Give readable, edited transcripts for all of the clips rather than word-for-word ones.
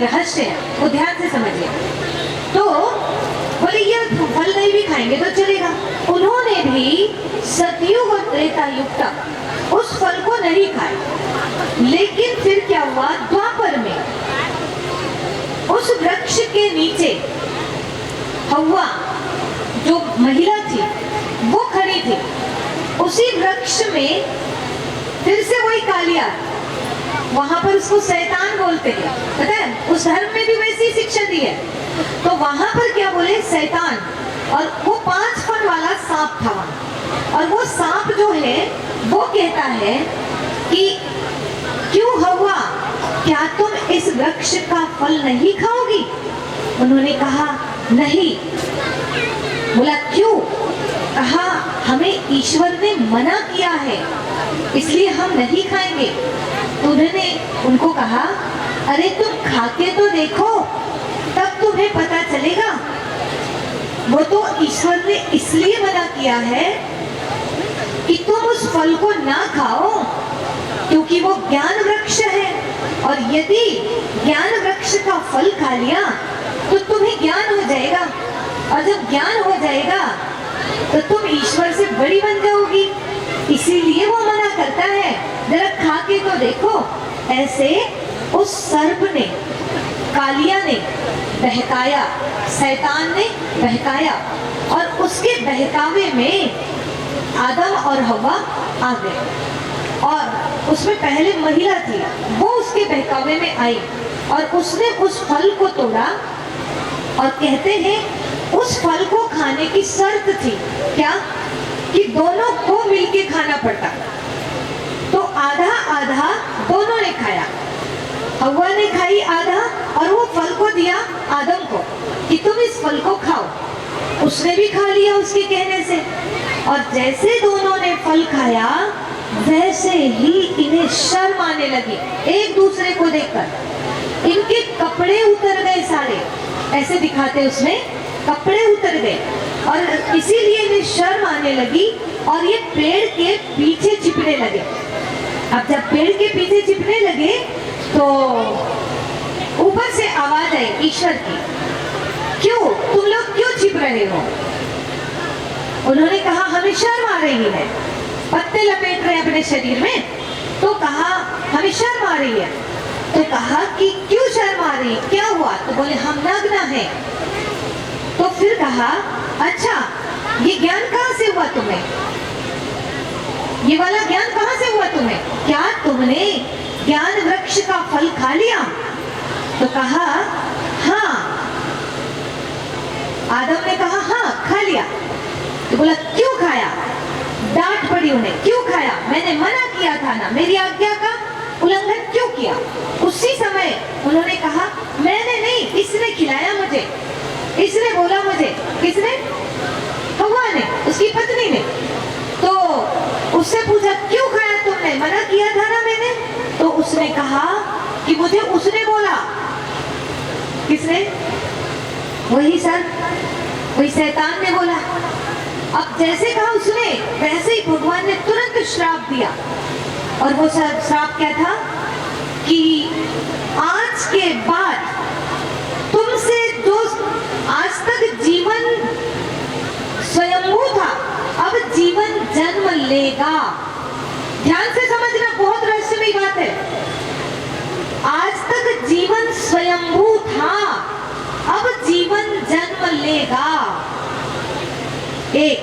रहस्य है, वो ध्यान से समझिए। तो बोले ये फल नहीं भी खाएंगे तो चलेगा। उन्होंने भी सतयुग और त्रेता युग तक उस फल को नहीं खाया। लेकिन फिर क्या हुआ, द्वापर में उस वृक्ष के नीचे हव्वा जो महिला थी वो खड़ी थी। उसी वृक्ष में फिर से वही कालिया, वहां पर उसको शैतान बोलते हैं, पता है, उस धर्म में भी वैसी शिक्षा दी है। तो वहां पर क्या बोले, शैतान, और वो 5 फन वाला सांप था वहां। और वो सांप जो है वो कहता है कि क्यों हव्वा, क्या तुम इस वृक्ष का फल नहीं खाओगी? उन्होंने कहा नहीं। बोला क्यों? कहा हमें ईश्वर ने मना किया है इसलिए हम नहीं खाएंगे। तो उन्होंने उनको कहा अरे तुम खा के तो देखो तब तुम्हें पता चलेगा। वो तो ईश्वर ने इसलिए मना किया है कि तुम उस फल को ना खाओ क्योंकि वो ज्ञान वृक्ष है, और यदि ज्ञान वृक्ष का फल खा लिया तो तुम्हें ज्ञान हो जाएगा, और जब ज्ञान हो जाएगा तो तुम ईश्वर से बड़ी बन जाओगी, इसीलिए वो मना करता है, जरा खा के तो देखो। ऐसे उस सर्प ने, कालिया ने बहकाया, शैतान ने बहकाया, और उसके बहकावे में आदम और हव्वा आ गए। और उसमें पहले महिला थी, वो उसके बहकावे में आई और उसने उस फल को तोड़ा। और कहते हैं उस फल को खाने की शर्त थी क्या, कि दोनों को मिलके खाना पड़ता। तो आधा आधा दोनों ने खाया, हव्वा ने खाई आधा और वो फल को दिया आदम को कि तुम इस फल को खाओ। उसने भी खा लिया उसके कहने से, और जैसे दोनों ने फल खाया वैसे ही इन्हें शर्म आने लगी एक दूसरे को देखकर। इनके कपड़े उतर गए सारे, ऐसे दिखाते उसमें, कपड़े उतर गए, और इसीलिए इन्हें शर्म आने लगी और ये पेड़ के पीछे छिपने लगे। अब जब पेड़ के पीछे छिपने लगे तो ऊपर से आवाज आई ईश्वर की, क्यों तुम लोग क्यों छिप रहे हो? उन्होंने कहा हमें शर्म आ रही है, पत्ते लपेट रहे अपने शरीर में। तो कहा हमें शर्म आ रही है। तो कहा कि क्यों शर्म आ रही, क्या हुआ? तो बोले हम नग्न हैं। तो फिर कहा अच्छा ये ज्ञान कहाँ से हुआ तुम्हें, ये वाला ज्ञान कहाँ से हुआ तुम्हें? क्या तुमने ज्ञान वृक्ष का फल खा लिया? तो कहा हाँ। आदम ने कहा हाँ खा लिया। तो बोला क्यों खाया? डांट पड़ी उन्हें, क्यों खाया? मैंने मना किया था ना, मेरी आज्ञा का उल्लंघन क्यों किया? उसी समय उन्होंने कहा मैंने नहीं, इसने खिलाया मुझे, इसने बोला मुझे। किसने? हव्वा ने, उसकी पत्नी ने। तो उससे पूछा क्यों खाया तुमने, मना किया था ना मैंने? तो उसने कहा कि मुझे उसने बोला। किसने? वही सर, वही शैतान ने बोला। अब जैसे कहा उसने वैसे ही भगवान ने तुरंत श्राप दिया। और वो श्राप क्या था कि आज के बाद तुमसे जो आज तक जीवन स्वयंभू था अब जीवन जन्म लेगा। ध्यान से समझना, बहुत रहस्यमयी बात है। आज तक जीवन स्वयंभू था, अब जीवन जन्म लेगा। एक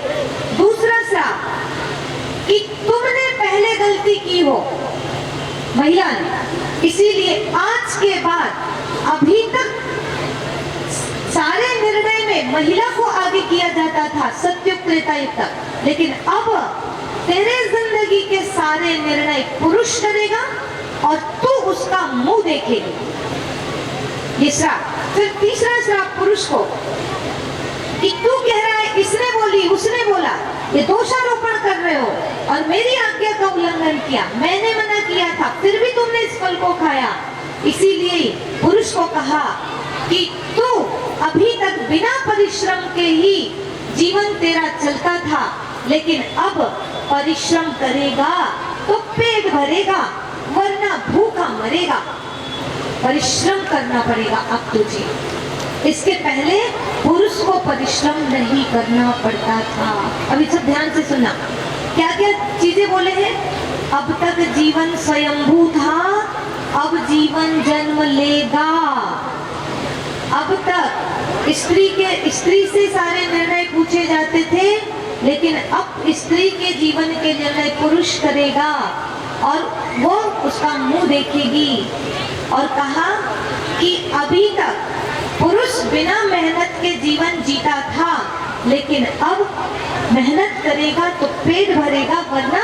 दूसरा श्राप कि तुमने पहले गलती की हो महिला ने, इसीलिए आज के बाद अभी तक सारे निर्णय में महिला को आगे किया जाता था सत्युग त्रेता युग तक, लेकिन अब तेरे जिंदगी के सारे निर्णय पुरुष करेगा और तू उसका मुंह देखेगी। ये श्राप। फिर तीसरा श्राप पुरुष को कि तू कह रहा है इसने बोली उसने बोला, ये दोषारोपण कर रहे हो और मेरी आज्ञा का उल्लंघन किया, मैंने मना किया था फिर भी तुमने इस फल को खाया। इसीलिए पुरुष को कहा कि तू अभी तक बिना परिश्रम के ही जीवन तेरा चलता था, लेकिन अब परिश्रम करेगा तो पेट भरेगा वरना भूखा मरेगा। परिश्रम करना पड़ेगा अब तुझे। इसके पहले पुरुष को परिश्रम नहीं करना पड़ता था। अभी सब ध्यान से सुनना, क्या क्या चीजें बोले हैं। अब तक जीवन स्वयंभू था, अब जीवन जन्म लेगा। अब तक स्त्री से सारे निर्णय पूछे जाते थे, लेकिन अब स्त्री के जीवन के निर्णय पुरुष करेगा और वो उसका मुंह देखेगी। और कहा कि अभी तक पुरुष बिना मेहनत के जीवन जीता था, लेकिन अब मेहनत करेगा तो पेट भरेगा, वरना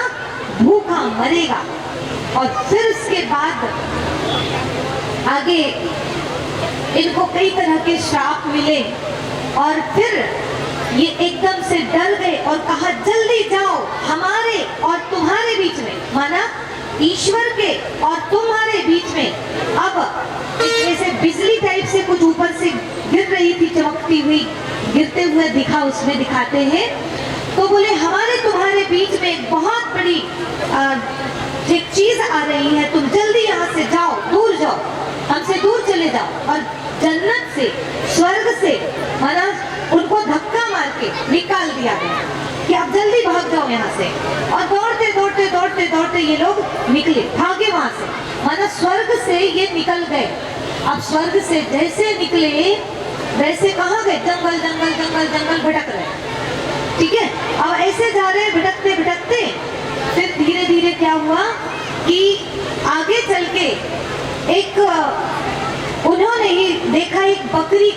भूखा मरेगा। और फिर उसके बाद आगे इनको कई तरह के श्राप मिले और फिर ये एकदम से डर गए और कहा जल्दी जाओ, हमारे और तुम्हारे बीच में, माना ईश्वर के और तुम्हारे बीच में अब जैसे बिजली टाइप से कुछ ऊपर से गिर रही थी, चमकती हुई, गिरते हुए दिखा, उसमें दिखाते हैं। तो बोले हमारे तुम्हारे बीच में एक बहुत बड़ी एक चीज आ रही है, तुम जल्दी यहाँ से जाओ, दूर जाओ, हमसे दूर चले जाओ। और जन्नत से, स्वर्ग से माना उनको धक्का मार के निकाल दिया गया कि आप जल्दी भाग जाओ यहाँ से। और दौड़ते दौड़ते दौड़ते दौड़ते ये लोग निकले, भागे वहां से, माना स्वर्ग से ये निकल गए। अब स्वर्ग से जैसे निकले वैसे कहाँ गए, जंगल जंगल जंगल जंगल भटक रहे, ठीक है। अब ऐसे जा रहे भटकते भटकते, फिर धीरे धीरे क्या हुआ कि आगे चल के एक उन्होंने ही देखा एक बकरी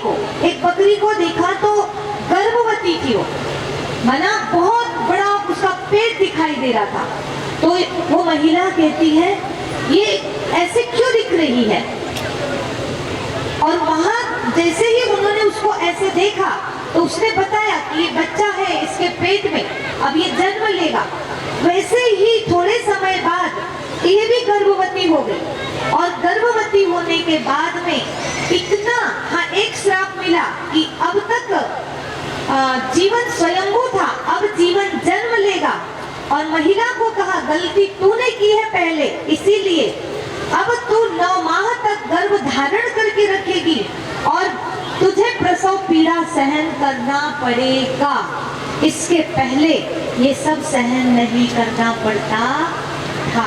को देखा, तो गर्भवती थी वो, माना बहुत बड़ा उसका पेट दिखाई दे रहा था। तो वो महिला कहती है ये ऐसे क्यों दिख रही है। और वहां जैसे ही उन्होंने उसको ऐसे देखा तो उसने बताया कि ये बच्चा है इसके पेट में, अब ये जन्म लेगा। वैसे ही थोड़े समय बाद ये भी गर्भवती हो गई। और गर्भवती होने के बाद में इतना, हाँ, एक श्राप मिला कि अब तक जीवन स्वयंभू था, अब जीवन जन्म लेगा। और महिला को कहा गलती तूने की है पहले, इसीलिए अब तू 9 माह तक गर्भ धारण करके रखेगी और तुझे प्रसव पीड़ा सहन करना पड़ेगा। इसके पहले ये सब सहन नहीं करना पड़ता था।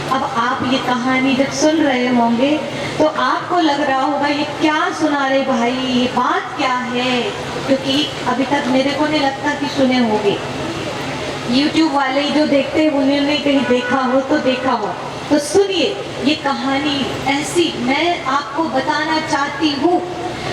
अब आप ये कहानी जब सुन रहे होंगे तो आपको लग रहा होगा ये क्या सुना रहे भाई, ये बात क्या है, क्योंकि अभी तक मेरे को नहीं लगता कि सुने होंगे। YouTube वाले जो देखते हैं उन्होंने कहीं देखा हो तो देखा हो। तो सुनिए ये कहानी ऐसी मैं आपको बताना चाहती हूँ।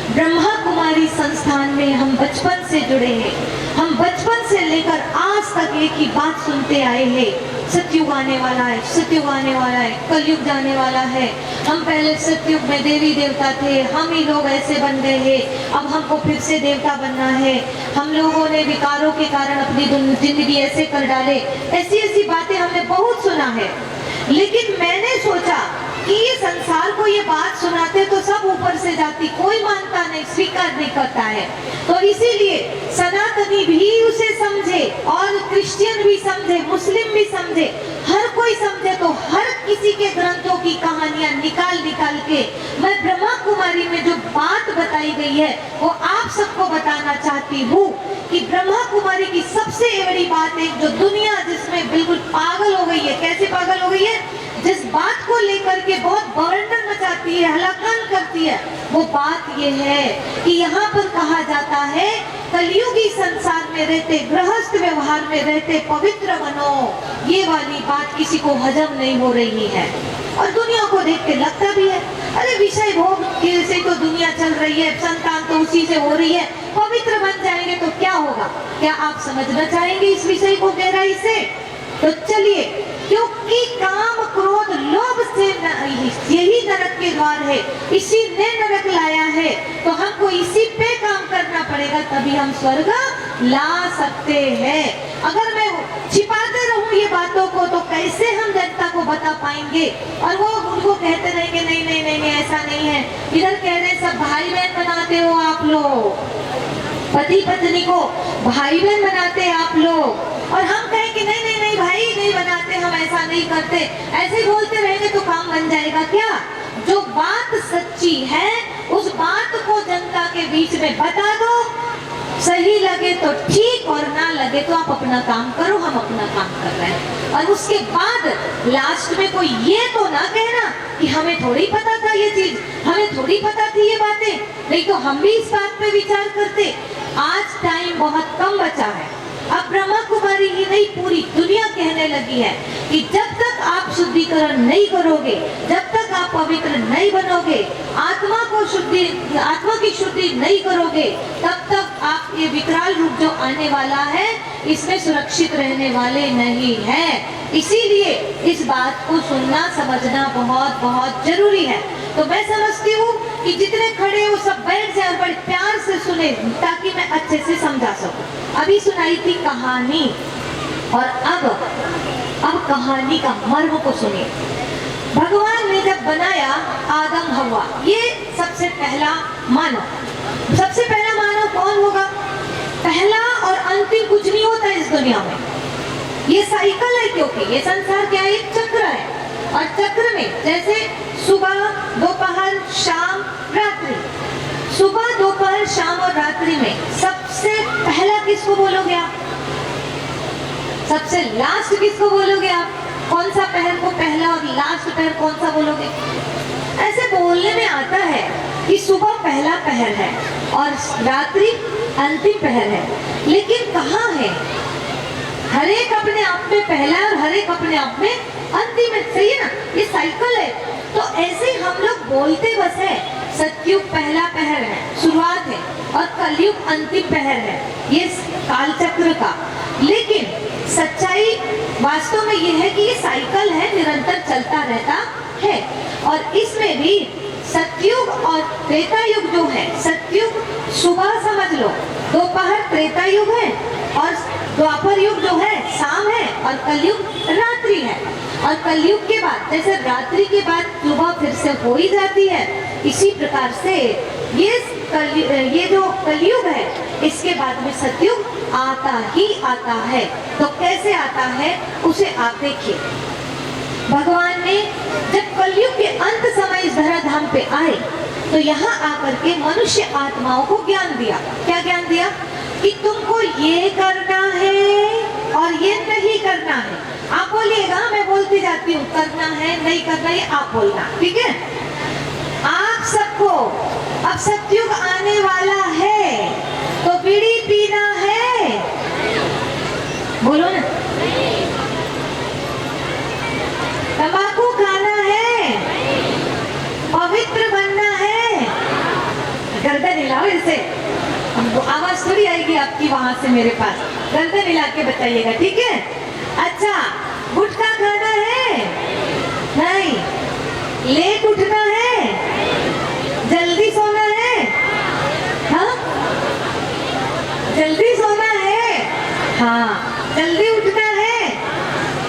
ब्रह्मा कुमारी संस्थान में हम बचपन से जुड़े हैं, हम बचपन से लेकर आज तक एक ही बात सुनते आए हैं, सतयुग आने वाला है, सतयुग आने वाला है, कलयुग जाने वाला है। हम पहले सतयुग में देवी देवता थे, हम ही लोग ऐसे बन गए हैं, अब हमको फिर से देवता बनना है। हम लोगों ने विकारों के कारण अपनी जिंदगी ऐसे कर डाले, ऐसी ऐसी बातें हमने बहुत सुना है। लेकिन मैंने सोचा कि ये संसार को ये बात सुनाते तो सब ऊपर से जाती, कोई मानता नहीं, स्वीकार नहीं करता है। तो इसीलिए सनातनी भी उसे समझे और क्रिश्चियन भी समझे, मुस्लिम भी समझे, हर कोई समझे। तो हर किसी के ग्रंथों की कहानियां निकाल निकाल के मैं ब्रह्मा कुमारी में जो बात बताई गई है वो आप सबको बताना चाहती हूँ कि ब्रह्मा कुमारी की सबसे बड़ी बात है जो दुनिया जिसमें बिल्कुल पागल हो गई है। कैसे पागल हो गई है? जिस बात को लेकर के बहुत बवंडर मचाती है, हलाकन करती है, वो बात ये है कि यहाँ पर कहा जाता है कलयुगी संसार में रहते, गृहस्थ व्यवहार में रहते पवित्र बनो। ये वाली बात किसी को हजम नहीं हो रही है और दुनिया को देख के लगता भी है अरे विषय भोग से तो दुनिया चल रही है, संतान तो उसी से हो रही है, पवित्र बन जाएंगे तो क्या होगा? क्या आप समझना चाहेंगे इस विषय को गहराई से? तो चलिए, क्योंकि काम क्रोध लोभ से यही नरक के द्वार है, इसी ने नरक लाया है, तो हमको इसी पे काम करना पड़ेगा, तभी हम स्वर्ग ला सकते हैं। अगर मैं छिपाते रहूं ये बातों को तो कैसे हम जनता को बता पाएंगे? और वो उनको कहते रहेंगे नहीं नहीं नहीं नहीं ऐसा नहीं है। इधर कह रहे सब भाई बहन बनाते हो आप लोग, पति पत्नी को भाई बहन बनाते हैं आप लोग, और हम कहें कि नहीं नहीं नहीं भाई नहीं बनाते, हम ऐसा नहीं करते, ऐसे बोलते रहेंगे तो काम बन जाएगा क्या? जो बात सच्ची है उस बात को जनता के बीच में बता दो, सही लगे तो ठीक और ना लगे तो आप अपना काम करो, हम अपना काम कर रहे हैं। और उसके बाद लास्ट में कोई ये तो ना कहना कि हमें थोड़ी पता था ये चीज, हमें थोड़ी पता थी ये बातें, नहीं तो हम भी इस बात पे विचार करते। आज टाइम बहुत कम बचा है। अब ब्रह्मा कुमारी ही नहीं पूरी दुनिया कहने लगी है कि जब तक आप शुद्धिकरण नहीं करोगे, जब तक आप पवित्र नहीं बनोगे, आत्मा की शुद्धि नहीं करोगे, तब तक आप ये विकराल रूप जो आने वाला है इसमें सुरक्षित रहने वाले नहीं हैं। इसीलिए इस बात को सुनना समझना बहुत बहुत जरूरी है। तो मैं समझती हूँ कि जितने खड़े हो सब बैठ जाए और बड़े प्यार से सुने ताकि मैं अच्छे से समझा सकूं। अभी सुनाई थी कहानी और अब कहानी का मर्म को सुनिए। भगवान ने जब बनाया आदम हवा, ये सबसे पहला मानव। सबसे पहला मानव कौन होगा? पहला और अंतिम कुछ नहीं होता इस दुनिया में। ये साइकिल है, क्योंकि ये संसार क्या है? एक चक्र है। और चक्र में जैसे सुबह, दोपहर, शाम, रात्रि, सुबह, दोपहर, शाम और रात्रि में सबसे पहला किसको बोलोगे आप? सबसे लास्ट किसको बोलोगे आप? कौन सा पहर को पहला और लास्ट पहर कौन सा बोलोगे? ऐसे बोलने में आता है कि सुबह पहला पहर है और रात्रि अंतिम पहर है, लेकिन कहाँ है? हर एक अपने आप में पहला और हर एक अपने आप में अंतिम है। सही है ना? ये साइकिल है। तो ऐसे हम लोग बोलते बस है सतयुग पहला पहर है, शुरुआत है, और कलयुग अंतिम पहर है, ये कालचक्र का। लेकिन सच्चाई वास्तव में ये है कि ये साइकिल है, निरंतर चलता रहता है। और इसमें भी सतयुग और त्रेता युग जो है, सतयुग सुबह समझ लो, दोपहर त्रेता युग है, और द्वापर युग जो है शाम है, और कलयुग रात्रि है। और कलयुग के बाद, जैसे रात्रि के बाद सुबह फिर से हो ही जाती है, इसी प्रकार से ये जो कलयुग है इसके बाद में सतयुग आता ही आता है। तो कैसे आता है उसे आप देखिए। भगवान ने जब कलयुग के अंत समय इस धराधाम पे आए तो यहाँ आकर के मनुष्य आत्माओं को ज्ञान दिया। क्या ज्ञान दिया? कि तुमको ये करना है और ये नहीं करना है। आप बोलिएगा, मैं बोलती जाती हूँ, करना है नहीं करना है आप बोलना, ठीक है? आप सबको अब सतयुग आने वाला है तो बीड़ी पीना है, बोलो ना। तंबाकू खाना है, पवित्र बनना है। गर्दन हिलाओ इसे, आवाज थोड़ी आएगी आपकी वहां से मेरे पास। गर्दन हिला के बताइएगा, ठीक है? अच्छा, गुटखा खाना है? नहीं। लेट उठना है? जल्दी सोना है? हाँ, जल्दी सोना है, हाँ, जल्दी उठना है,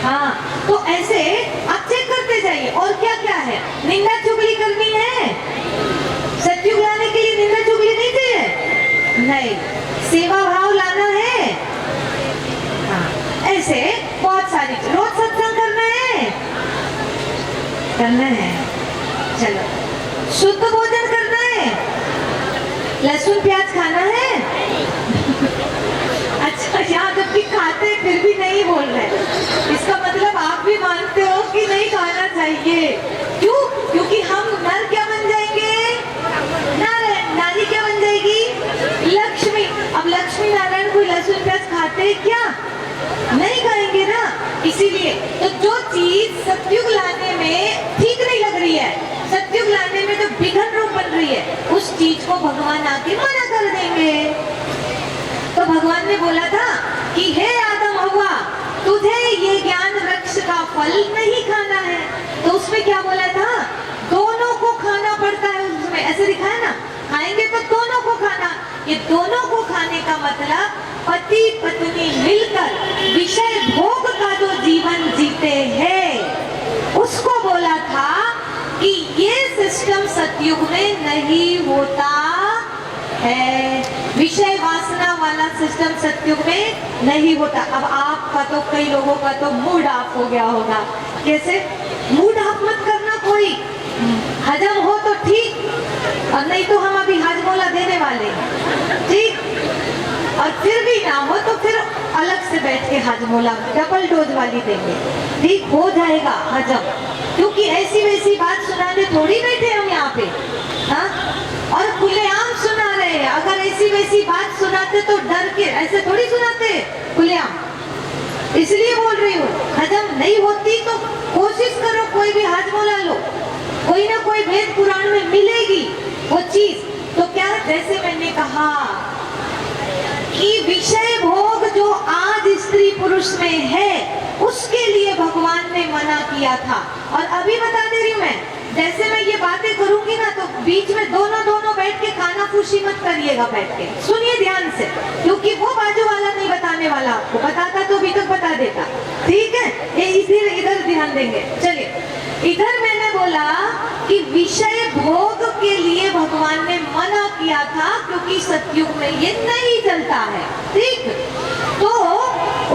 हाँ। तो ऐसे आप चेक करते जाइए। और क्या क्या है? निंदा चुगली करनी है? सतयुग लाने के लिए निंदा चुगली नहीं चाहिए? नहीं। सेवा भाव लाना है, हाँ। ऐसे बहुत सारी, रोज सत्संग करना है, चलो। शुद्ध भोजन करना है, लहसुन प्याज खाना है। अच्छा, यहाँ जब भी खाते फिर भी नहीं बोल रहे, इसका मतलब आप भी मानते हो कि नहीं खाना चाहिए। क्यों? क्योंकि हम नर क्या बन जाएंगे? नारायण। नारी क्या बन जाएगी? लक्ष्मी। अब लक्ष्मी नारायण कोई लहसुन प्याज खाते क्या? नहीं खाएंगे ना। इसीलिए तो जो चीज सतयुग लाने में ठीक नहीं लग रही है, सतयुग लाने में जो विघन रूप बन रही है, उस चीज को भगवान आके मना कर देंगे। तो भगवान ने बोला था कि हे आदम हव्वा, तुझे ये ज्ञान वृक्ष का फल नहीं खाना है। तो उसमें क्या बोला था? दोनों को खाना पड़ता है। उसमें ऐसे लिखा है ना, खाएंगे तो दोनों को खाना। ये दोनों को खाने का मतलब पति पत्नी मिलकर विषय भोग का जो जीवन जीते हैं, उसको बोला था कि ये सिस्टम सतयुग में नहीं होता है। विषय वासना वाला सिस्टम सतयुग में नहीं होता। अब आपका तो, कई लोगों का तो मूड ऑफ हो गया होगा। कैसे? मूड ऑफ मत करना कोई, हजम हो तो ठीक, और नहीं तो हम अभी हाजमोला देने वाले हैं, ठीक। और फिर भी ना हो तो फिर अलग से बैठ के हाजमोला डबल डोज वाली देंगे, ठीक हो जाएगा हजम। क्योंकि ऐसी वैसी बात सुनाने थोड़ी बैठे हम यहाँ पे, हाँ। और खुलेआम सुना रहे हैं, अगर ऐसी वैसी बात सुनाते तो डर के ऐसे थोड़ी सुनाते खुलेआम, इसलिए बोल रही हूँ। हजम नहीं होती तो कोशिश करो, कोई भी हाजमोला लो, कोई ना कोई वेद पुराण में मिलेगी वो चीज। तो क्या, जैसे मैंने कहा कि विषय भोग जो आज स्त्री पुरुष में है उसके लिए भगवान ने मना किया था। और अभी बता दे रही हूँ मैं, जैसे मैं ये बातें करूंगी ना तो बीच में दोनों बैठ के खाना फूसी मत करिएगा, बैठ के सुनिए ध्यान से, क्योंकि वो बाजू वाला नहीं बताने वाला, आपको बताता तो अभी तक बता देता, ठीक है। ये इधर ध्यान देंगे। चलिए, इधर मैंने बोला कि विषय भोग के लिए भगवान ने मना किया था, क्योंकि सतयुग में ये नहीं चलता है, ठीक। तो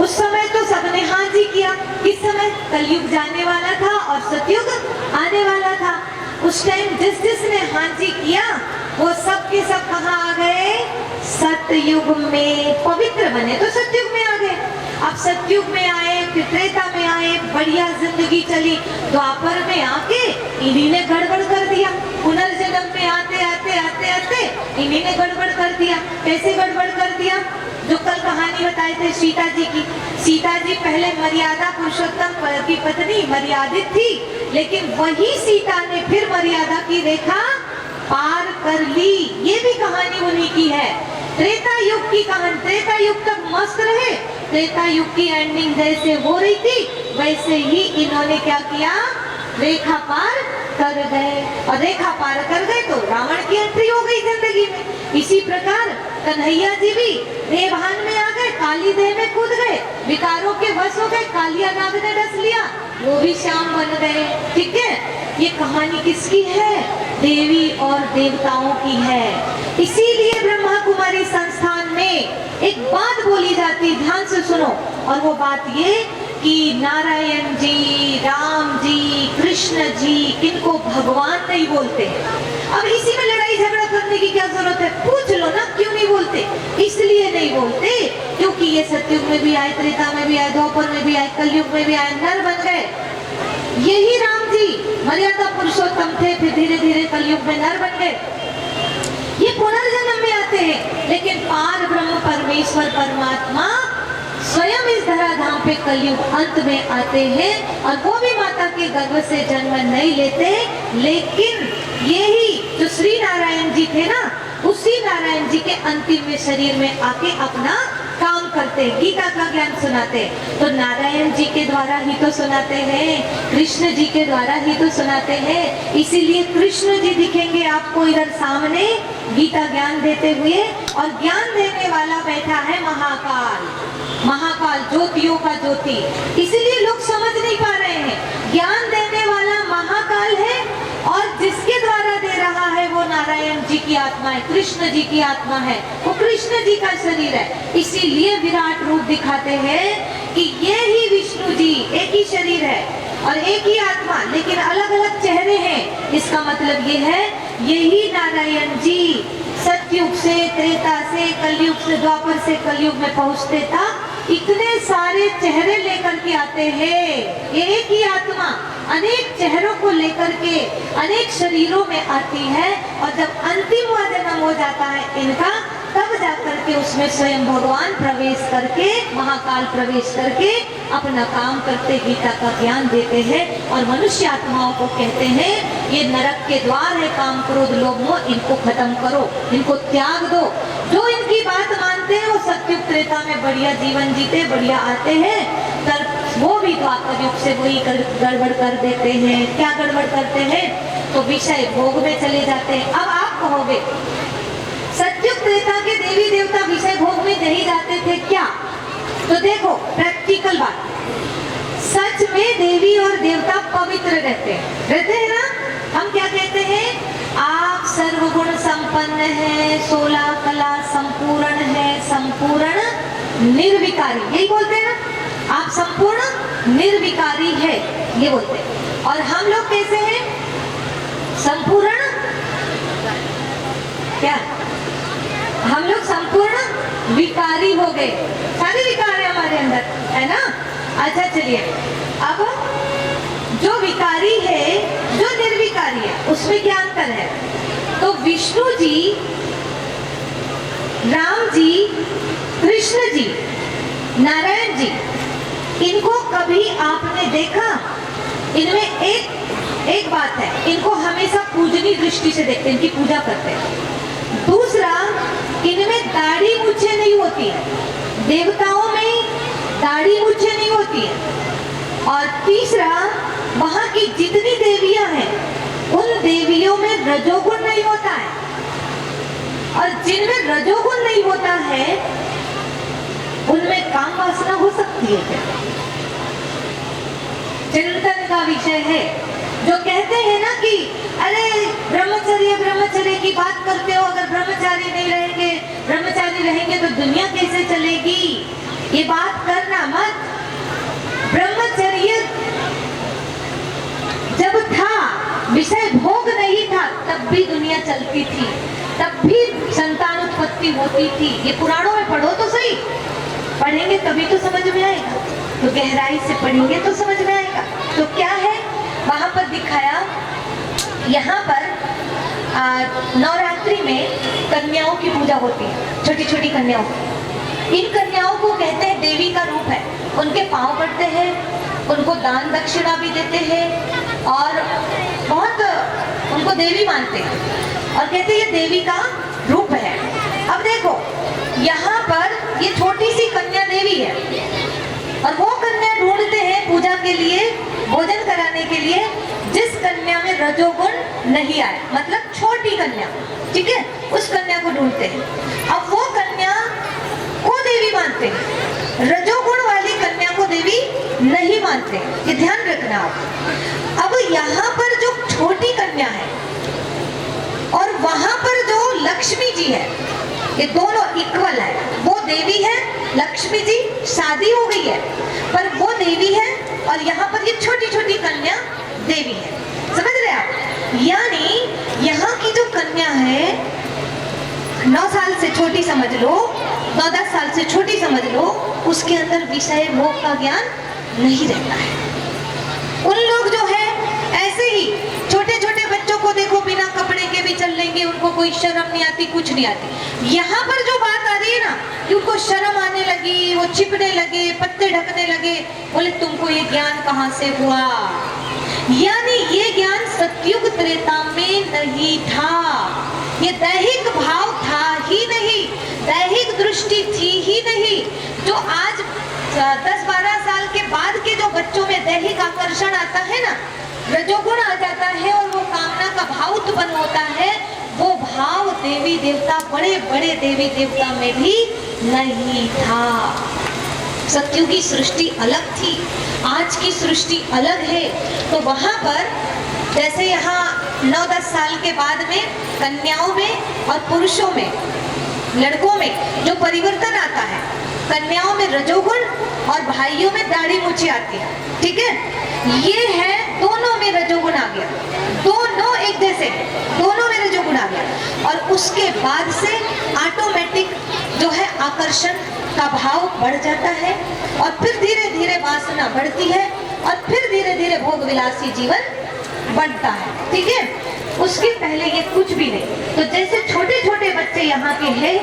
उस समय तो सबने हाँ जी किया, किस समय, कलयुग जाने वाला था और सतयुग आने वाला था। उस टाइम जिसने हाँ जी किया वो सब के सब कहाँ आ गए, सतयुग में पवित्र बने तो सतयुग में आ गए। अब सतयुग में आए, फिर त्रेता में आए, बढ़िया जिंदगी चली। द्वापर में आके इन्हीं ने गड़बड़ कर दिया, पुनर्जन्म में आते आते आते आते इन्हीं ने गड़बड़ कर दिया। कैसे गड़बड़ कर दिया, जो कल कहानी बताए थे सीता जी की। सीता जी पहले मर्यादा पुरुषोत्तम की पत्नी मर्यादित थी, लेकिन वही सीता ने फिर मर्यादा की रेखा पार कर ली। ये भी कहानी उन्हीं की है। त्रेता युग की कहानी, त्रेता युग तक मस्त रहे, त्रेता युग की एंडिंग जैसे हो रही थी वैसे ही इन्होंने क्या किया, रेखा पार कर गए। और रेखा पार कर गए तो रावण की एंट्री हो गई जिंदगी में। इसी प्रकार कन्हैया जी भी देवभान में आ गए, काली देह में कूद गए, विकारों के वश हो गए, कालिया नाग ने डस लिया, वो भी श्याम बन गए, ठीक है। ये कहानी किसकी है, देवी और देवताओं की है। इसीलिए ब्रह्मा कुमारी संस्थान में एक बात बोली जाती, ध्यान से सुनो, और वो बात ये कि नारायण जी, राम जी, कृष्ण जी, इनको भगवान नहीं बोलते। अब इसी में लड़ाई झगड़ा करने की क्या जरूरत है, पूछ लो ना क्यों नहीं बोलते। इसलिए नहीं बोलते क्योंकि ये सतयुग में भी आए, त्रेता में भी आए, द्वापर में भी आए, कलयुग में भी आए, नर बन गए। यही राम जी मर्यादा पुरुषोत्तम थे, फिर धीरे धीरे कलयुग में नर बन गए। ये पुनर्जन्म में आते हैं, लेकिन पार ब्रह्म परमेश्वर परमात्मा स्वयं इस धराधाम पे कलयुग अंत में आते हैं, और वो भी माता के गर्भ से जन्म नहीं लेते। लेकिन यही जो श्री नारायण जी थे ना, उसी नारायण जी के अंतिम में शरीर में आके अपना काम करते, गीता का ज्ञान सुनाते। तो नारायण जी के द्वारा ही तो सुनाते हैं, कृष्ण जी के द्वारा ही तो सुनाते हैं। इसीलिए कृष्ण जी दिखेंगे आपको इधर सामने गीता ज्ञान देते हुए, और ज्ञान देने वाला बैठा है महाकाल, महाकाल ज्योतियों का ज्योति। इसीलिए लोग समझ नहीं पा रहे हैं, ज्ञान देने वाला महाकाल है और जिसके द्वारा दे रहा है वो नारायण जी की आत्मा है, कृष्ण जी की आत्मा है, वो कृष्ण जी का शरीर है। इसीलिए विराट रूप दिखाते हैं कि ये ही विष्णु जी, एक ही शरीर है और एक ही आत्मा, लेकिन अलग अलग चेहरे हैं। इसका मतलब ये है, यही नारायण जी सतयुग से, त्रेता से, कलयुग से, द्वापर से कलयुग में पहुंचते था, इतने सारे चेहरे लेकर के आते हैं। ये एक ही आत्मा अनेक चेहरों को लेकर के अनेक शरीरों में आती है, और जब अंतिम जन्म हो जाता है इनका, तब जाकर के उसमें स्वयं भगवान प्रवेश करके, महाकाल प्रवेश करके अपना काम करते, गीता का ज्ञान देते हैं और मनुष्य आत्माओं को कहते हैं ये नरक के द्वार है, काम क्रोध लोभ मोह, इनको खत्म करो, इनको त्याग दो। जो इनकी बात मानते हैं वो सतयुग त्रेता में बढ़िया जीवन जीते, बढ़िया आते हैं, तर वो भी द्वापर युग से वही गड़बड़ कर देते हैं। क्या गड़बड़ करते हैं, तो विषय भोग में चले जाते हैं। अब आप कहोगे सतयुग त्रेता के देवी देवता विषय भोग में नहीं जाते थे क्या? तो देखो प्रैक्टिकल बात, सच में देवी और देवता पवित्र रहते हैं ना। हम क्या कहते हैं, आप सर्वगुण संपन्न है, 16 कला संपूर्ण है, संपूर्ण निर्विकारी, यही बोलते हैं ना, आप संपूर्ण निर्विकारी है, ये बोलते हैं। और हम लोग कैसे हैं, संपूर्ण क्या, हम लोग संपूर्ण विकारी हो गए, सारे विकार है हमारे अंदर, है ना। अच्छा चलिए, अब जो विकारी है, जो निर्विकारी है, उसमें क्या अंतर है? तो विष्णु जी, राम जी, कृष्ण जी, नारायण जी, इनको कभी आपने देखा? इनमें एक बात है, इनको हमेशा पूजनीय दृष्टि से देखते हैं, इनकी पूजा करते हैं। दूसरा, इनमें दाढ़ी मूछें नहीं होती है, देवताओं में दाढ़ी मूछें नहीं होती है। और तीसरा, वहां की जितनी देवियां हैं, उन देवियों में रजोगुण नहीं होता है, और जिनमें रजोगुण नहीं होता है उनमें काम वासना हो सकती है क्या? चिंतन का विषय है। जो कहते हैं ना कि अरे ब्रह्मचर्य की बात करते हो, अगर ब्रह्मचारी नहीं रहेंगे, ब्रह्मचारी रहेंगे तो दुनिया कैसे चलेगी, ये बात करना मत। ब्रह्मचर्य जब था, विषय भोग नहीं था, तब भी दुनिया चलती थी, तब भी संतान उत्पत्ति होती थी। ये पुराणों में पढ़ो तो सही, पढ़ेंगे तभी तो समझ में आएगा, तो गहराई से पढ़ेंगे तो समझ में आएगा। तो क्या है वहां पर दिखाया, यहाँ पर नवरात्रि में कन्याओं की पूजा होती है, छोटी छोटी कन्याओं। इन कन्याओं को कहते हैं देवी का रूप है, उनके पांव पड़ते हैं, उनको दान दक्षिणा भी देते हैं और बहुत उनको देवी मानते हैं और कहते हैं ये देवी का रूप है। अब देखो यहाँ पर ये छोटी सी कन्या देवी है और वो कन्या ढूंढते हैं पूजा के लिए, भोजन कराने के लिए, जिस कन्या में रजोगुण नहीं आए, मतलब छोटी कन्या, ठीक है, उस कन्या को ढूंढते हैं। अब वो कन्या को देवी मानते हैं, रजोगुण वाली कन्या को देवी नहीं मानते, ये ध्यान रखना आप। अब यहाँ पर जो छोटी कन्या है और वहां पर जो लक्ष्मी जी है, ये दोनों इक्वल है, वो देवी है, लक्ष्मी जी शादी हो गई है पर वो देवी है, और यहाँ पर ये छोटी छोटी कन्या देवी है। समझ रहे आप? यानी यहाँ की जो कन्या है 9 साल से छोटी समझ लो, 9-10 साल से छोटी समझ लो, उसके अंदर विषय भोग का ज्ञान नहीं रहता है। उन लोग जो है ऐसे ही छोटे छोटे बच्चों को देखो, बिना कपड़े के भी चल लेंगे, उनको कोई शर्म नहीं आती, कुछ नहीं आती। यहाँ पर जो बात आ रही है ना कि उनको शर्म आने लगी, वो छिपने लगे, पत्ते ढकने लगे, बोले तुमको ये ज्ञान कहाँ से हुआ? यानी ये ज्ञान सतयुग त्रेता में नहीं था, ये दैहिक भाव था ही नहीं, दैहिक दृष्टि थी ही नहीं। जो आज 10-12 साल के बाद के जो बच्चों में दैहिक आकर्षण आता है ना, रजोगुण आ जाता है और वो कामना का भाव उत्पन्न होता है, वो भाव देवी देवता, बड़े बड़े देवी देवता में भी नहीं था। सत्युगी सृष्टि अलग थी, आज की सृष्टि अलग है। तो वहां पर जैसे यहाँ 9-10 साल के बाद में कन्याओं में और पुरुषों में, लड़कों में जो परिवर्तन आता है, कन्याओं में रजोगुण और भाइयों में दाढ़ी मूछें आती है, ठीक है, ये है दोनों में रजोगुण आ गया, दोनों एक जैसे, दोनों में रजोगुण आ गया। और उसके बाद से ऑटोमेटिक जो है आकर्षण का भाव बढ़ जाता है और फिर धीरे धीरे वासना बढ़ती है और फिर धीरे धीरे भोग विलासी जीवन बनता है, ठीक है। उसके पहले ये कुछ भी नहीं। तो जैसे छोटे छोटे बच्चे यहाँ के हैं,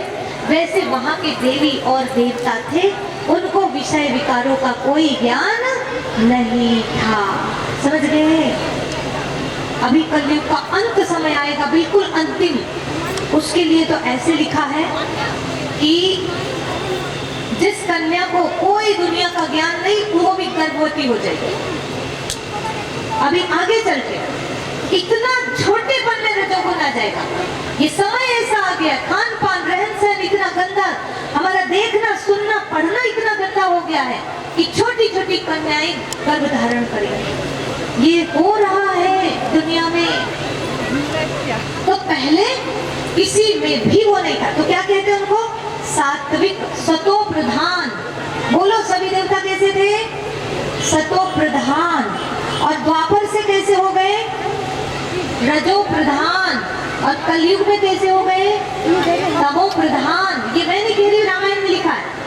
वैसे वहाँ के देवी और देवता थे, उनको विषय विकारों का कोई ज्ञान नहीं था। समझ गए? अभी कलयुग का अंत समय आएगा, बिल्कुल अंतिम, उसके लिए तो ऐसे लिखा है कि जिस कन्या को कोई दुनिया का ज्ञान नहीं, वो भी गर्भवती हो जाएगी। अभी आगे चल के इतना छोटेपन में रजोगुण आ जाएगा। ये समय ऐसा आ गया, खान पान रहन सहन इतना गंदा, हमारा देखना सुनना पढ़ना इतना गंदा हो गया है कि छोटी छोटी कन्याएं गर्भ धारण करेंगी। ये हो रहा है दुनिया में। तो पहले किसी में भी वो नहीं था। तो क्या कहते हैं उनको? सात्विक, सतो प्रधान। बोलो सभी देवता कैसे थे? सतो प्रधान। और द्वापर से कैसे हो गए? रजो प्रधान, और कलयुग में कैसे हो गए? तमो प्रधान। ये मैं नहीं कह रही, रामायण में लिखा है।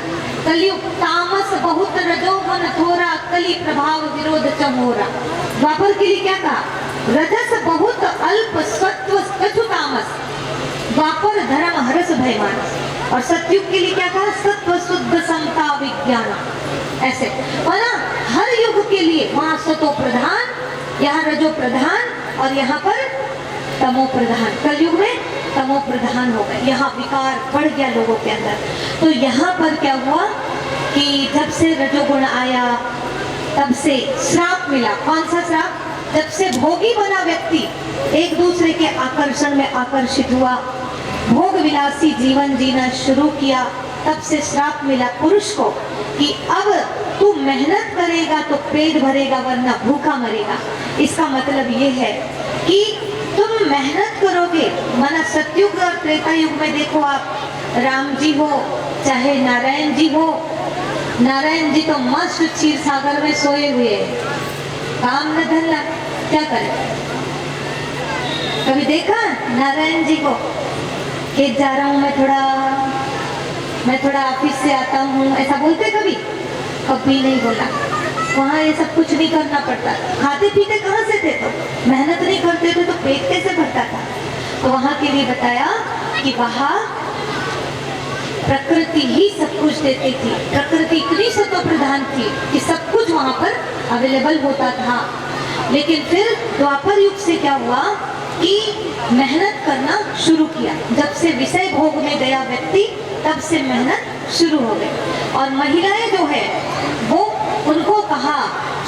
कलयुग तामस बहुत, रजो मन थोरा, कली प्रभाव विरोध चमोरा। द्वापर के लिए क्या कहा? रजस बहुत अल्प, सत्व कछु तामस, द्वापर धर्म हरस भय मानस। और सतयुग के लिए क्या कहा? सत्व शुद्ध समता विज्ञान। ऐसे माना हर युग के लिए वहां सतो प्रधान, यहाँ रजो प्रधान, और यहाँ पर तमो प्रधान। कलयुग में तमो प्रधान हो गए, यहाँ विकार बढ़ गया लोगों के अंदर। तो यहाँ पर क्या हुआ कि जब से रजोगुण आया तब से श्राप मिला। कौन सा श्राप? जब से भोगी बना व्यक्ति एक दूसरे के आकर्षण में आकर्षित हुआ, भोग विलासी जीवन जीना शुरू किया, तब से श्राप मिला पुरुष को कि अब तू मेहनत करेगा तो पेट भरेगा, वरना भूखा मरेगा। इसका मतलब ये है कि तुम मेहनत करोगे। माना सतयुग और त्रेता युग में देखो आप, राम जी हो चाहे नारायण जी हो, नारायण जी तो मस्त क्षीर सागर में सोए हुए हैं, काम न धंधा, क्या करें? कभी देखा नारायण जी को कि जा रहा हूँ मैं थोड़ा ऑफिस से आता हूँ, ऐसा बोलते कभी? कभी नहीं बोला। वहाँ ये सब कुछ नहीं करना पड़ता। खाते पीते कहाँ से थे? तो मेहनत नहीं करते थे तो पेट कैसे भरता था? तो वहाँ के लिए बताया कि वहाँ प्रकृति ही सब कुछ देती थी। प्रकृति इतनी सतो प्रधान थी कि सब कुछ वहाँ पर अवेलेबल होता था। लेकिन फिर द्वापर युग से क्या हुआ कि मेहनत करना शुरू किया। जब से विषय भोग में गया व्यक्ति, तब से मेहनत शुरू हो गई। और महिलाएं जो है वो, उनको कहा,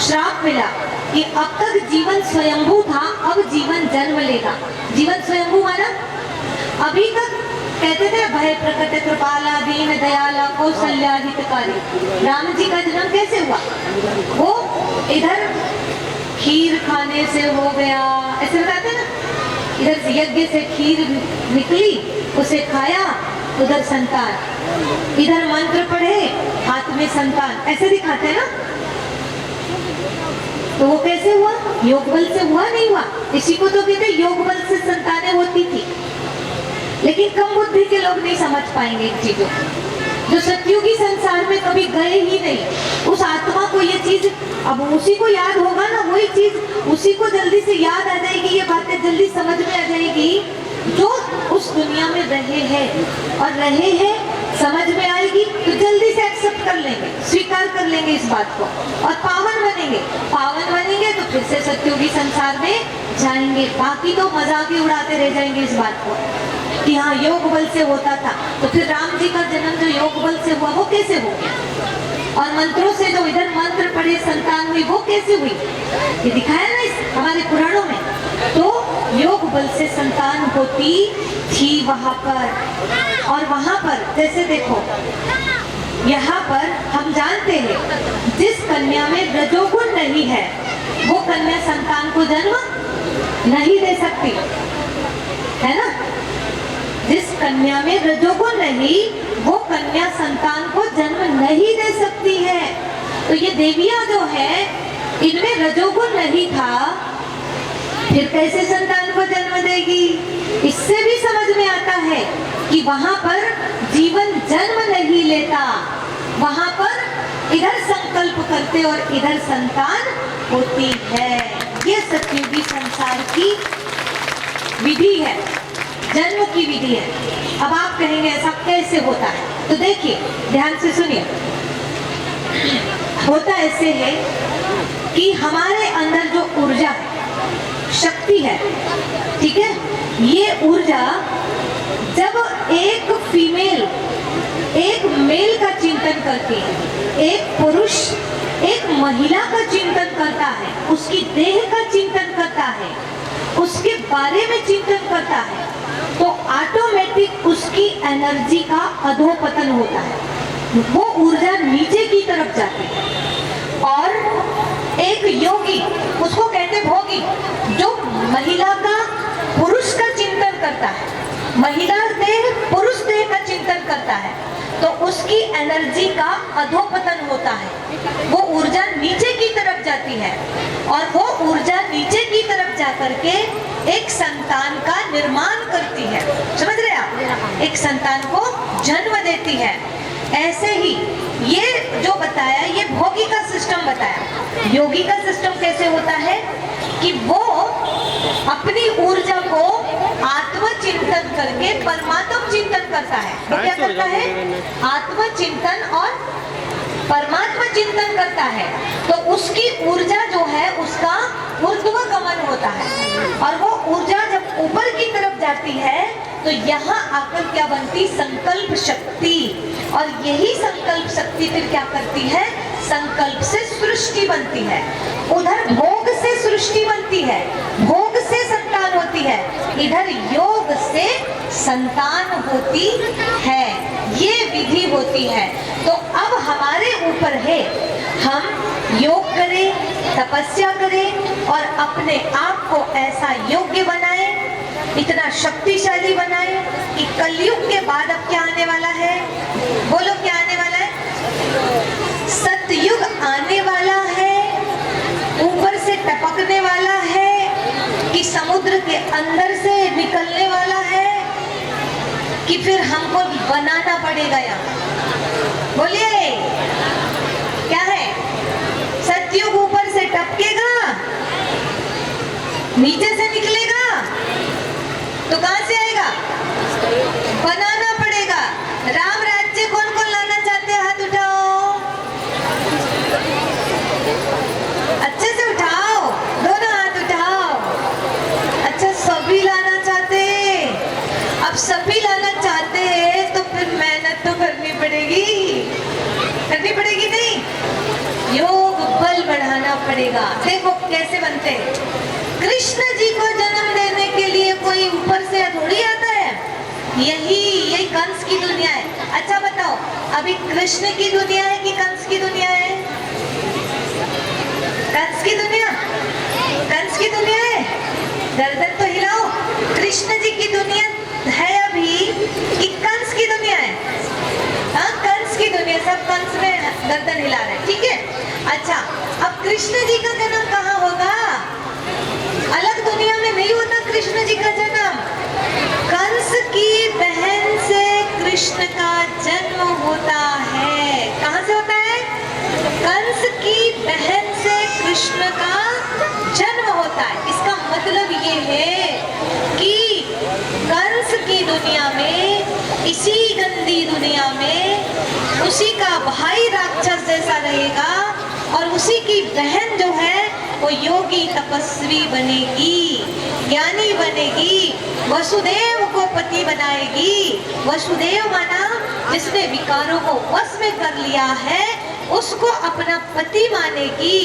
श्राप मिला कि अब तक जीवन स्वयंभू था, अब जीवन जन्म लेगा। जीवन स्वयंभू माना अभी तक कहते थे भय प्रकट कृपाला दीन दयाला कौशल्या हितकारी। राम जी का जन्म कैसे हुआ? वो इधर खीर खाने से हो गया, ऐसे बताते ना, इधर यज्ञ से खीर निकली, उसे खाया, उधर संतान, इधर मंत्र पढ़े, हाथ में संतान, ऐसे दिखाते हैं ना। तो वो कैसे हुआ? योग बल से हुआ, नहीं हुआ? इसी को तो कहते योग बल से संतानें होती थी। लेकिन कम बुद्धि के लोग नहीं समझ पाएंगे इन चीजों को। जो सतयुगी संसार में कभी गए ही नहीं, उस आत्मा को ये चीज, अब उसी को याद होगा ना, वही चीज उसी को जल्दी से याद आ जाएगी, ये बातें जल्दी समझ में आ जाएगी जो उस दुनिया में रहे हैं, और रहे हैं समझ में आएगी तो जल्दी से एक्सेप्ट कर लेंगे, स्वीकार कर लेंगे इस बात को, और पावन बनेंगे। पावन बनेंगे तो फिर से सतयुगी संसार में जाएंगे। बाकी तो मजाक ही उड़ाते रह जाएंगे इस बात को कि हाँ योग बल से होता था। तो फिर राम जी का जन्म जो योग बल से हुआ वो कैसे हो गया? और मंत्रों से जो इधर मंत्र पढ़े संतान हुई वो कैसे हुई? ये दिखाया ना इस हमारे पुराणों में। तो योग बल से संतान होती थी वहां पर। और वहां पर जैसे देखो, यहाँ पर हम जानते हैं जिस कन्या में रजोगुण नहीं है वो कन्या संतान को जन्म नहीं दे सकती, है ना। जिस कन्या में रजोगुण नहीं वो कन्या संतान को जन्म नहीं दे सकती है। तो ये देवियां जो है इनमें रजोगुण नहीं था, फिर कैसे संतान को जन्म देगी? इससे भी समझ में आता है कि वहां पर जीवन जन्म नहीं लेता, वहां पर इधर संकल्प करते और इधर संतान होती है। ये सतयुगी संसार की विधि है, जन्म की विधि है। अब आप कहेंगे ऐसा कैसे होता है? तो देखिए ध्यान से सुनिए। होता ऐसे है कि हमारे अंदर जो ऊर्जा है, शक्ति है, ठीक है, ये ऊर्जा जब एक फीमेल एक मेल का चिंतन करती है, एक पुरुष एक महिला का चिंतन करता है, उसकी देह का चिंतन करता है, उसके बारे में चिंतन करता है, तो ऑटोमेटिक उसकी एनर्जी का अधोपतन होता है, वो ऊर्जा नीचे की तरफ जाती है। और एक योगी, उसको कहते भोगी, जो महिला का पुरुष का चिंतन करता है, महिला देह पुरुष देह का चिंतन करता है, तो उसकी एनर्जी का अधोपतन होता है, वो ऊर्जा नीचे की तरफ जाती है। और वो ऊर्जा नीचे की तरफ जाकर के एक संतान का निर्माण करती है, समझ रहे आप, एक संतान को जन्म देती है। ऐसे ही ये जो बताया, ये भोगी का सिस्टम बताया। योगी का सिस्टम कैसे होता है कि वो अपनी ऊर्जा को आत्मचिंतन करके परमात्म चिंतन करता है। वो क्या करता है? आत्मचिंतन और परमात्मा चिंतन करता है। तो उसकी ऊर्जा जो है उसका ऊर्ध्व गमन होता है, और वो ऊर्जा जब ऊपर की तरफ जाती है तो यहाँ आकर क्या बनती? संकल्प शक्ति। और यही संकल्प शक्ति फिर क्या करती है? संकल्प से सृष्टि बनती है। उधर भोग से सृष्टि बनती है, भोग से संतान होती है, इधर योग से संतान होती है। ये विधि होती है। तो अब हमारे ऊपर है, हम योग करें, तपस्या करें और अपने आप को ऐसा योग्य बनाएं, इतना शक्तिशाली बनाएं कि कलयुग के बाद अब क्या आने वाला है? बोलो क्या आने वाला है? सतयुग आने वाला है। ऊपर से टपकने वाला है कि समुद्र के अंदर से निकलने वाला है कि फिर हमको बनाना पड़ेगा यहाँ? बोलिए क्या है? सतयुग ऊपर से टपकेगा, नीचे से निकलेगा, तो कहां से आएगा? बनाना पड़ेगा। राम राज्य कौन कौन लाना चाहते हैं? हाथ उठाओ, अच्छे से उठाओ, दोनों हाथ उठाओ। अच्छा, सभी लाना चाहते हैं। अब सभी लाना चाहते हैं तो फिर मेहनत तो करनी पड़ेगी, करनी पड़ेगी नहीं? योग बल बढ़ाना पड़ेगा। देखो कैसे बनते हैं। कृष्ण जी को जन्म देने के लिए कोई ऊपर से थोड़ी आता है। यही कंस की दुनिया है। अच्छा बताओ, अभी कृष्ण की दुनिया है कि कंस की दुनिया है? कंस की दुनिया, कंस की दुनिया है। गर्दन तो हिलाओ। कृष्ण जी की दुनिया है अभी कि कंस की दुनिया है? हाँ, कंस की दुनिया। सब कंस में गर्दन हिला रहे हैं, ठीक है। अच्छा, अब कृष्ण जी का जन्म कहाँ होगा? अलग दुनिया में नहीं होता कृष्ण जी का जन्म। कंस की बहन से कृष्ण का जन्म होता है। कहाँ से होता है? कंस की बहन से कृष्ण का जन्म होता है। इसका मतलब ये है कि कंस की दुनिया में, इसी गंदी दुनिया में उसी का भाई राक्षस जैसा रहेगा और उसी की बहन जो है वो योगी तपस्वी बनेगी, ज्ञानी बनेगी, वसुदेव को पति बनाएगी। वसुदेव माना जिसने विकारों को वश में कर लिया है, उसको अपना पति मानेगी।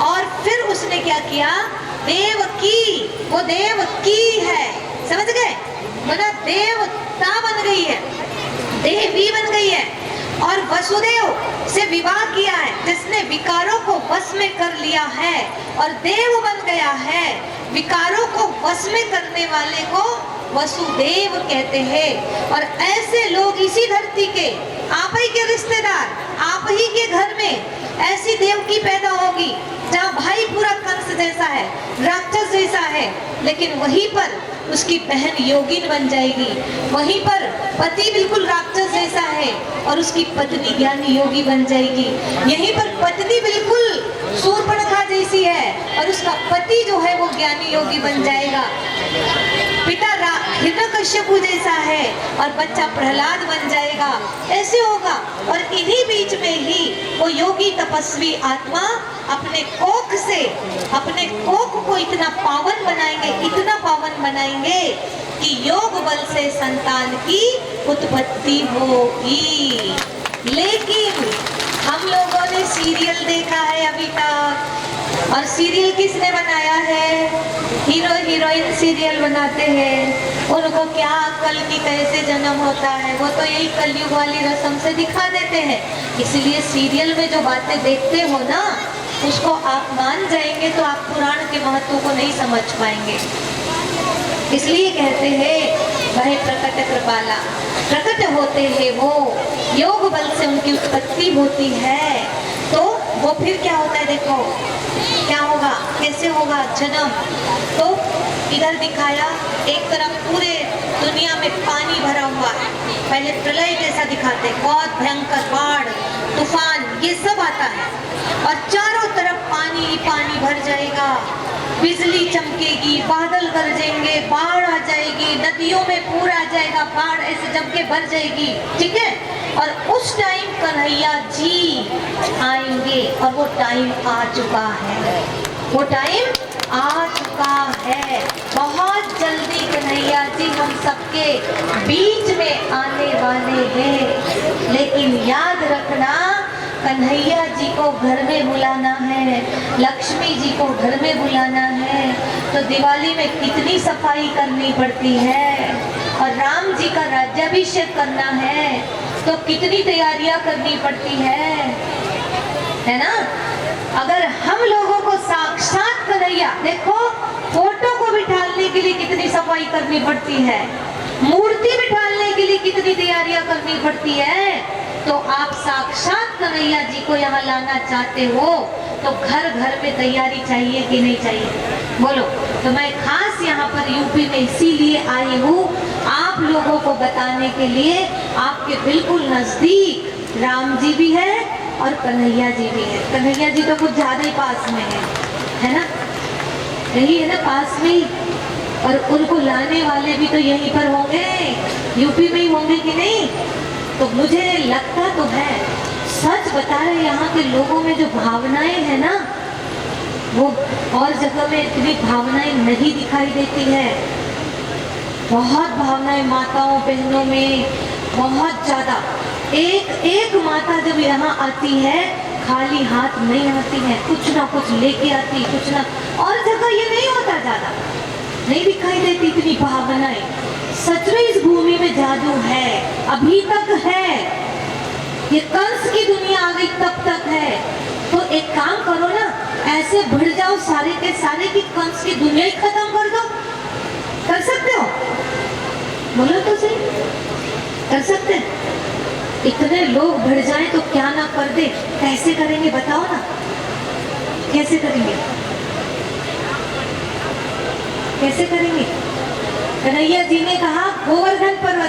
और फिर उसने क्या किया? देवकी, वो देवकी है, समझ गए? माना देवता बन गई है, देवी बन गई है। और वसुदेव से विवाह किया है जिसने विकारों को वश में कर लिया है और देव बन गया है। विकारों को वश में करने वाले को वसुदेव कहते हैं। और ऐसे लोग इसी धरती के, आप ही के रिश्तेदार, आप ही के घर में ऐसी देवकी पैदा होगी जहाँ भाई पूरा कंस जैसा है, राक्षस जैसा है, लेकिन वहीं पर उसकी बहन योगिन बन जाएगी। वहीं पर पति बिल्कुल राक्षस जैसा है और उसकी पत्नी ज्ञानी योगी बन जाएगी। यहीं पर पत्नी बिल्कुल शूर्पणखा जैसी है और उसका पति जो है वो ज्ञानी योगी बन जाएगा। पिता हिरण्यकश्यपु जैसा है और बच्चा प्रहलाद बन जाएगा। ऐसे होगा। और इन्हीं बीच में ही वो योगी तपस्वी आत्मा अपने कोख से, अपने कोख को इतना पावन बनाएंगे, इतना पावन बनाएंगे कि योग बल से संतान की उत्पत्ति होगी। लेकिन हम लोगों ने सीरियल देखा है अभी तक, और सीरियल किसने बनाया है? हीरो हीरोइन सीरियल बनाते हैं। उनको क्या अक्ल की कैसे जन्म होता है, वो तो यही कलयुग वाली रस्म से दिखा देते हैं। इसलिए सीरियल में जो बातें देखते हो ना, उसको आप मान जाएंगे तो आप पुराण के महत्व को नहीं समझ पाएंगे। इसलिए कहते हैं वह प्रकट कृपाला, प्रकट होते हैं वो, योग बल से उनकी उत्पत्ति होती है। तो वो फिर क्या होता है? देखो क्या होगा, कैसे होगा जन्म। तो इधर दिखाया, एक तरफ पूरे दुनिया में पानी भरा हुआ है, पहले प्रलय जैसा दिखाते, बहुत भयंकर बाढ़ तूफान ये सब आता है, और चारों तरफ पानी ही पानी भर जाएगा, बिजली चमकेगी, बादल गरजेंगे, बाढ़ आ जाएगी, नदियों में पूर आ जाएगा, बाढ़ ऐसे जम के भर जाएगी, ठीक है। और उस टाइम कन्हैया जी आएंगे, और वो टाइम आ चुका है, वो टाइम आ चुका है। बहुत जल्दी कन्हैया जी हम सबके बीच में आने वाले हैं, लेकिन याद रखना कन्हैया जी को घर में बुलाना है, लक्ष्मी जी को घर में बुलाना है, तो दिवाली में कितनी सफाई करनी पड़ती है, और राम जी का राज्याभिषेक करना है तो कितनी तैयारियां करनी पड़ती है ना। अगर हम लोगों को साक्षात कन्हैया, देखो फोटो को बिठाने के लिए कितनी सफाई करनी पड़ती है, मूर्ति बिठाने के लिए कितनी तैयारियां करनी पड़ती है, तो आप साक्षात कन्हैया जी को यहाँ लाना चाहते हो तो घर घर में तैयारी चाहिए कि नहीं चाहिए, बोलो। तो मैं खास यहाँ पर यूपी में इसीलिए आई हूँ, आप लोगों को बताने के लिए, आपके बिल्कुल नजदीक राम जी भी है और कन्हैया जी भी है। कन्हैया जी तो कुछ ज्यादा ही पास में है ना, यही है ना पास में ही, और उनको लाने वाले भी तो यहीं पर होंगे, यूपी में ही होंगे कि नहीं। तो मुझे लगता तो है, सच बता रहे, यहाँ के लोगों में जो भावनाएं है ना, वो और जगह में इतनी भावनाएं नहीं दिखाई देती है। बहुत भावनाएं माताओं बहनों में, बहुत ज्यादा। एक एक माता जब यहाँ आती है खाली हाथ नहीं आती है, कुछ ना कुछ लेके आती, कुछ ना, और जगह ये नहीं होता, ज्यादा नहीं दिखाई देती इतनी भावनाएं। सच में इस भूमि में जादू है, अभी तक है, ये कंस की दुनिया आ गई तब तक है। तो एक काम करो ना, ऐसे बढ़ जाओ सारे के सारे की कंस की दुनिया ही खत्म कर दो, कर सकते हो? बोलो तो सही, कर सकते हैं? इतने लोग बढ़ जाएं तो क्या ना कर दे, कैसे करेंगे बताओ ना, कैसे करेंगे, कैसे करेंगे? कन्हैया जी ने कहा गोवर्धन पर्वत